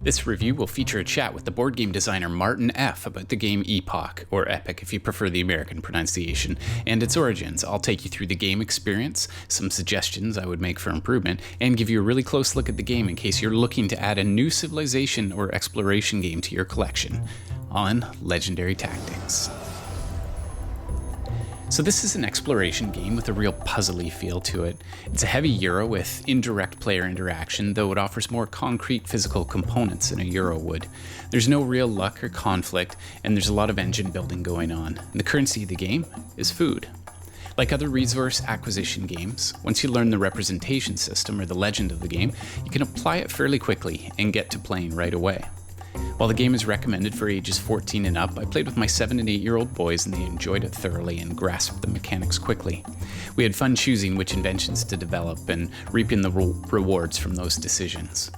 This review will feature a chat with the board game designer Martyn F about the game Epoch, or Epic if you prefer the American pronunciation, and its origins. I'll take you through the game experience, some suggestions I would make for improvement, and give you a really close look at the game in case you're looking to add a new civilization or exploration game to your collection on Legendary Tactics. So this is an exploration game with a real puzzly feel to it. It's a heavy Euro with indirect player interaction, though it offers more concrete physical components than a Euro would. There's no real luck or conflict, and there's a lot of engine building going on. And the currency of the game is food. Like other resource acquisition games, once you learn the representation system or the legend of the game, you can apply it fairly quickly and get to playing right away. While the game is recommended for ages 14 and up, I played with my 7 and 8-year-old boys and they enjoyed it thoroughly and grasped the mechanics quickly. We had fun choosing which inventions to develop and reaping the rewards from those decisions.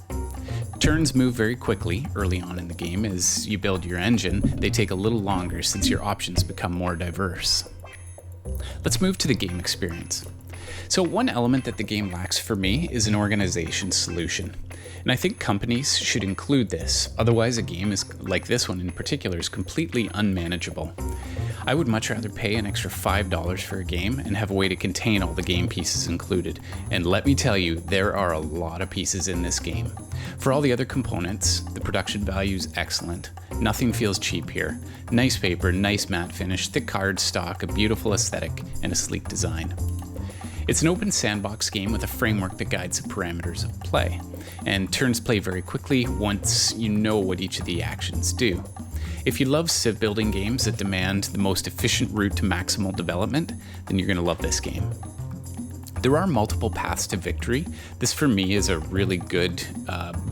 Turns move very quickly early on in the game. As you build your engine, they take a little longer since your options become more diverse. Let's move to the game experience. So one element that the game lacks for me is an organization solution. And I think companies should include this, otherwise a game like this one in particular is completely unmanageable. I would much rather pay an extra $5 for a game and have a way to contain all the game pieces included. And let me tell you, there are a lot of pieces in this game. For all the other components, the production value is excellent. Nothing feels cheap here. Nice paper, nice matte finish, thick card stock, a beautiful aesthetic, and a sleek design. It's an open sandbox game with a framework that guides the parameters of play, and turns play very quickly once you know what each of the actions do. If you love civ building games that demand the most efficient route to maximal development, then you're going to love this game. There are multiple paths to victory. This for me is a really good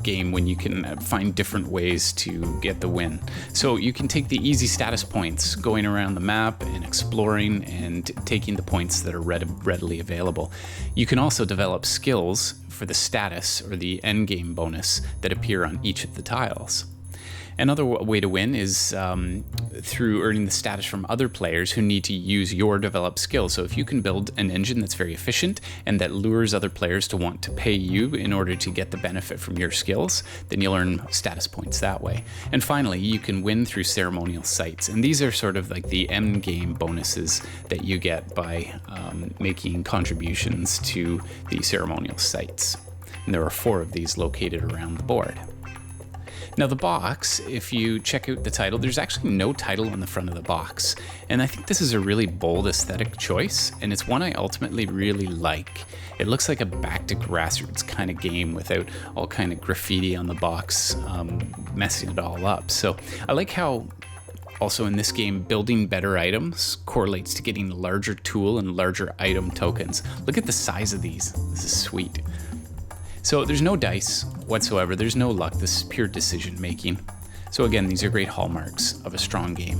game when you can find different ways to get the win. So you can take the easy status points, going around the map and exploring and taking the points that are readily available. You can also develop skills for the status or the end game bonus that appear on each of the tiles. Another way to win is through earning the status from other players who need to use your developed skills. So if you can build an engine that's very efficient and that lures other players to want to pay you in order to get the benefit from your skills, then you'll earn status points that way. And finally, you can win through ceremonial sites. And these are sort of like the end game bonuses that you get by making contributions to the ceremonial sites. And there are 4 of these located around the board. Now the box, if you check out the title, there's actually no title on the front of the box. And I think this is a really bold aesthetic choice, and it's one I ultimately really like. It looks like a back to grassroots kind of game without all kind of graffiti on the box, messing it all up. So I like how also in this game, building better items correlates to getting a larger tool and larger item tokens. Look at the size of these. This is sweet. So there's no dice whatsoever, there's no luck, this is pure decision making. So again, these are great hallmarks of a strong game.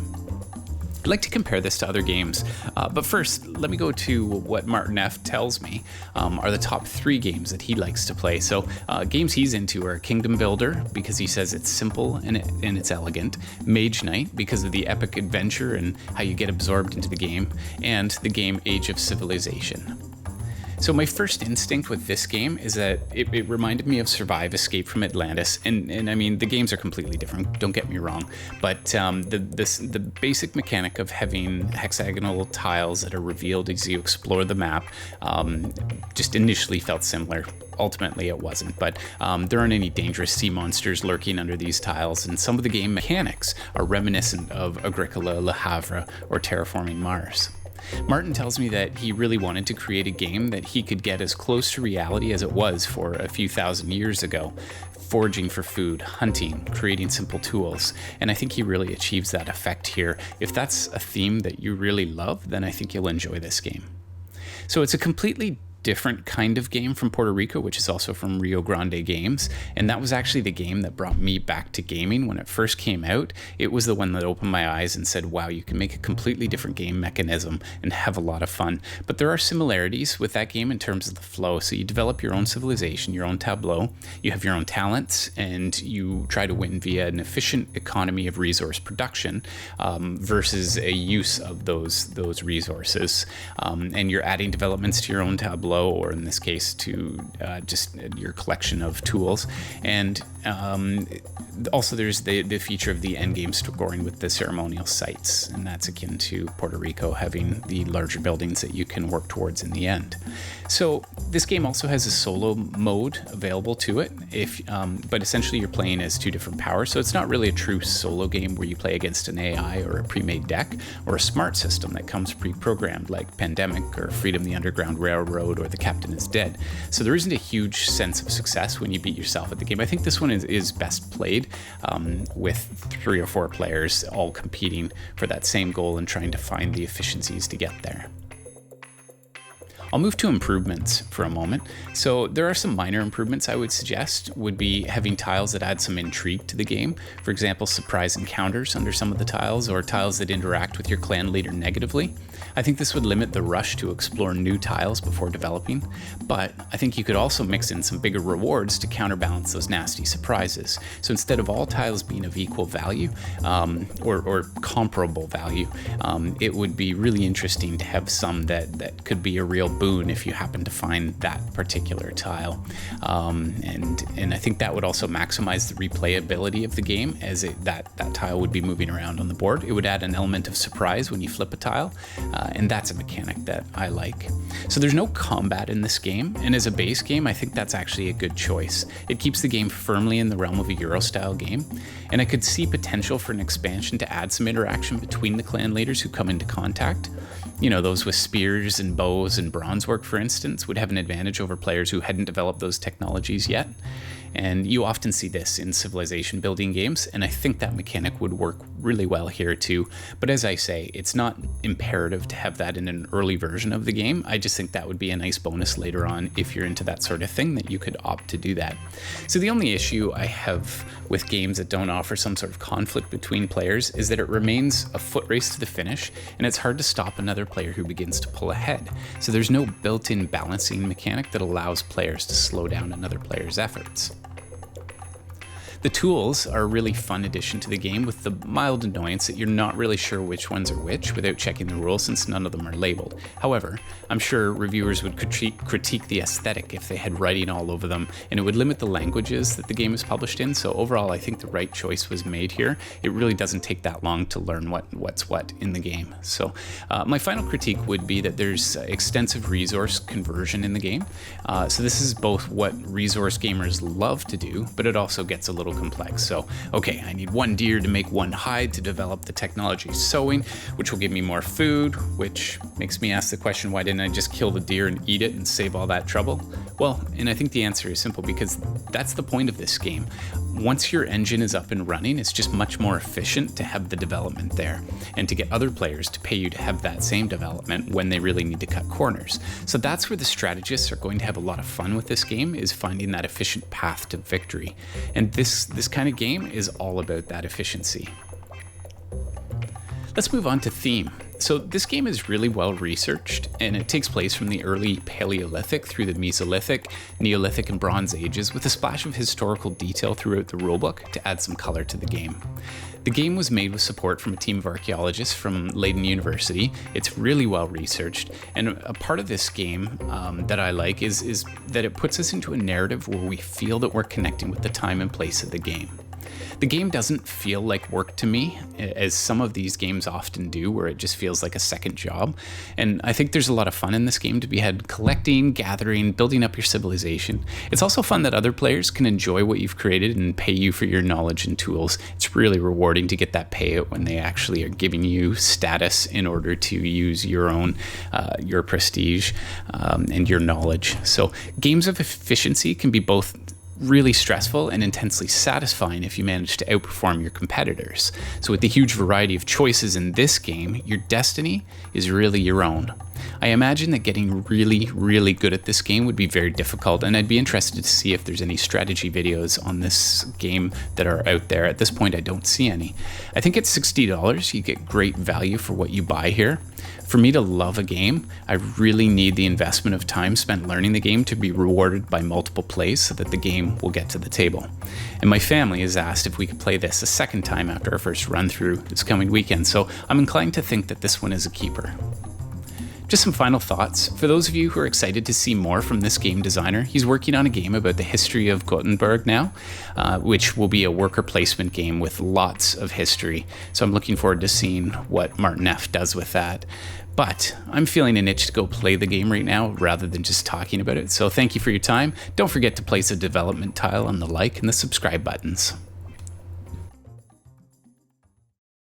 I'd like to compare this to other games, but first let me go to what Martyn F tells me are the top 3 games that he likes to play. So games he's into are Kingdom Builder, because he says it's simple and it's elegant, Mage Knight, because of the epic adventure and how you get absorbed into the game, and the game Age of Civilization. So my first instinct with this game is that it reminded me of Survive Escape from Atlantis, and I mean the games are completely different, don't get me wrong, but the basic mechanic of having hexagonal tiles that are revealed as you explore the map just initially felt similar. Ultimately it wasn't, but there aren't any dangerous sea monsters lurking under these tiles, and some of the game mechanics are reminiscent of Agricola, Le Havre, or Terraforming Mars. Martyn tells me that he really wanted to create a game that he could get as close to reality as it was for a few thousand years ago. Foraging for food, hunting, creating simple tools, and I think he really achieves that effect here. If that's a theme that you really love, then I think you'll enjoy this game. So it's a completely different kind of game from Puerto Rico, which is also from Rio Grande Games, and that was actually the game that brought me back to gaming when it first came out. It was the one that opened my eyes and said, wow, you can make a completely different game mechanism and have a lot of fun. But there are similarities with that game in terms of the flow. So you develop your own civilization, your own tableau, you have your own talents, and you try to win via an efficient economy of resource production versus a use of those resources. And you're adding developments to your own tableau blow, or in this case to just your collection of tools. And also there's the feature of the endgame scoring with the ceremonial sites, and that's akin to Puerto Rico having the larger buildings that you can work towards in the end. So this game also has a solo mode available to it, but essentially you're playing as two different powers, so it's not really a true solo game where you play against an AI or a pre-made deck or a smart system that comes pre-programmed like Pandemic or Freedom the Underground Railroad or The Captain is Dead. So there isn't a huge sense of success when you beat yourself at the game. I think this one is best played with 3 or 4 players all competing for that same goal and trying to find the efficiencies to get there. I'll move to improvements for a moment. So there are some minor improvements I would suggest would be having tiles that add some intrigue to the game. For example, surprise encounters under some of the tiles, or tiles that interact with your clan leader negatively. I think this would limit the rush to explore new tiles before developing, but I think you could also mix in some bigger rewards to counterbalance those nasty surprises. So instead of all tiles being of equal value or comparable value, it would be really interesting to have some that could be a real boon if you happen to find that particular tile. And I think that would also maximize the replayability of the game, as that tile would be moving around on the board. It would add an element of surprise when you flip a tile, and that's a mechanic that I like. So there's no combat in this game, and as a base game, I think that's actually a good choice. It keeps the game firmly in the realm of a Euro-style game, and I could see potential for an expansion to add some interaction between the clan leaders who come into contact. You know, those with spears and bows and bronze work, for instance, would have an advantage over players who hadn't developed those technologies yet. And you often see this in Civilization building games, and I think that mechanic would work really well here too. But as I say, it's not imperative to have that in an early version of the game. I just think that would be a nice bonus later on if you're into that sort of thing, that you could opt to do that. So the only issue I have with games that don't offer some sort of conflict between players is that it remains a foot race to the finish, and it's hard to stop another player who begins to pull ahead. So there's no built-in balancing mechanic that allows players to slow down another player's efforts. The tools are a really fun addition to the game, with the mild annoyance that you're not really sure which ones are which without checking the rules, since none of them are labeled. However, I'm sure reviewers would critique the aesthetic if they had writing all over them, and it would limit the languages that the game is published in. So overall, I think the right choice was made here. It really doesn't take that long to learn what's what in the game. So my final critique would be that there's extensive resource conversion in the game. So this is both what resource gamers love to do, but it also gets a little complex. So, okay, I need 1 deer to make 1 hide to develop the technology sewing, which will give me more food, which makes me ask the question, why didn't I just kill the deer and eat it and save all that trouble? Well, and I think the answer is simple, because that's the point of this game. Once your engine is up and running, it's just much more efficient to have the development there, and to get other players to pay you to have that same development when they really need to cut corners. So that's where the strategists are going to have a lot of fun with this game, is finding that efficient path to victory. And this kind of game is all about that efficiency. Let's move on to theme. So this game is really well researched, and it takes place from the early Paleolithic through the Mesolithic, Neolithic, and Bronze Ages, with a splash of historical detail throughout the rulebook to add some color to the game. The game was made with support from a team of archaeologists from Leiden University. It's really well researched, and a part of this game that I like is that it puts us into a narrative where we feel that we're connecting with the time and place of the game. The game doesn't feel like work to me, as some of these games often do, where it just feels like a second job. And I think there's a lot of fun in this game to be had, collecting, gathering, building up your civilization. It's also fun that other players can enjoy what you've created and pay you for your knowledge and tools. It's really rewarding to get that payout when they actually are giving you status in order to use your own, your prestige and your knowledge. So games of efficiency can be both really stressful and intensely satisfying if you manage to outperform your competitors. So with the huge variety of choices in this game, your destiny is really your own. I imagine that getting really, really good at this game would be very difficult, and I'd be interested to see if there's any strategy videos on this game that are out there. At this point, I don't see any. I think at $60, you get great value for what you buy here. For me to love a game, I really need the investment of time spent learning the game to be rewarded by multiple plays so that the game will get to the table. And my family has asked if we could play this a second time after our first run through this coming weekend, so I'm inclined to think that this one is a keeper. Just some final thoughts. For those of you who are excited to see more from this game designer, he's working on a game about the history of Gothenburg now, which will be a worker placement game with lots of history. So I'm looking forward to seeing what Martyn F does with that. But I'm feeling an itch to go play the game right now rather than just talking about it. So thank you for your time. Don't forget to place a development tile on the like and the subscribe buttons.